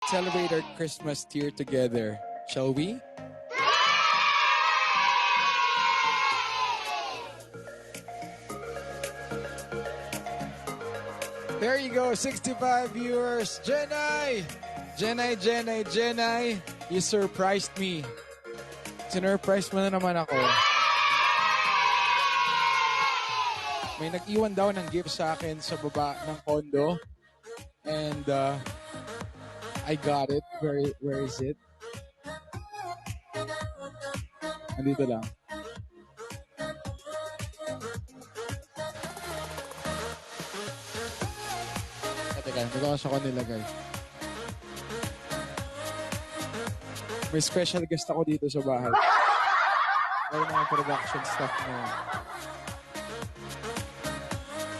celebrate our Christmas here together, shall we? There you go, 65 viewers. Jenai! Jenai, you surprised me. Sinurprise mo na naman ako. May nag-iwan daw ng gift sa akin sa baba ng condo. And I got it. Where is it? Nandito lang. Teka, dito ko siya ko nilagay. May special guest ako dito sa bahay. May mga production stuff na.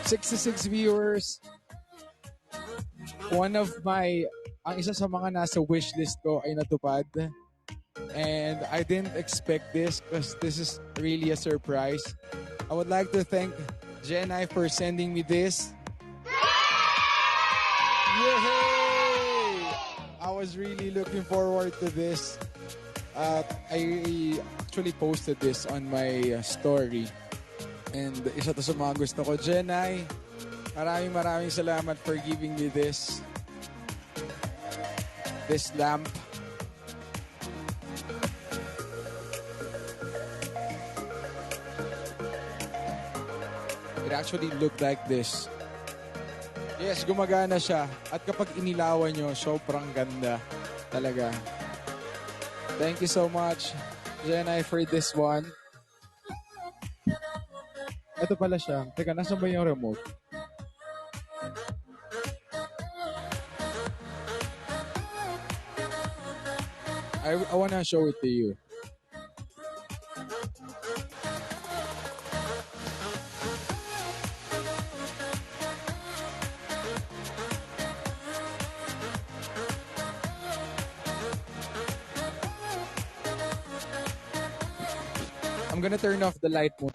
66 viewers. Ang isa sa mga nasa wishlist ko ay natupad. And I didn't expect this because this is really a surprise. I would like to thank Jenai for sending me this. Yay! I was really looking forward to this. I actually posted this on my story. And isa to sa mga gusto ko. Jenai, maraming salamat for giving me this lamp. It actually looked like this. Yes, gumagana siya. At kapag inilawan nyo, sobrang ganda. Talaga. Thank you so much, Jenai, for this one. Ito pala siya. Teka, nasan ba yung remote? I wanna show it to you. I'm gonna turn off the light mode.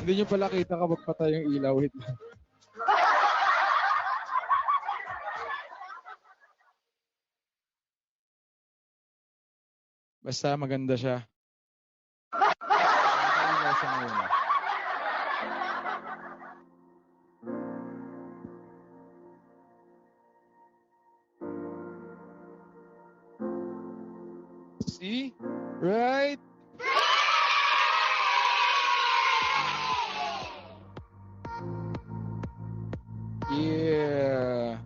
Hindi nyo pala kita kapag patay yung ilaw. Wait lang. Basta maganda siya. Ilaw siya muna. See? Right? Yeah.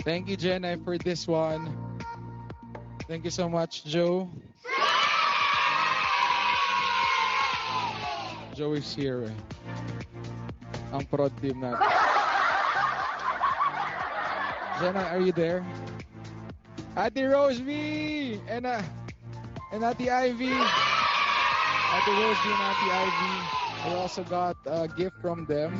Thank you, Jenai, for this one. Thank you so much, Joe. Joe is here. Ang prod team natin. Jenai, are you there? Ate Rose V! And Ate Ivy. Ate Rose V and Ate Ivy. I also got a gift from them.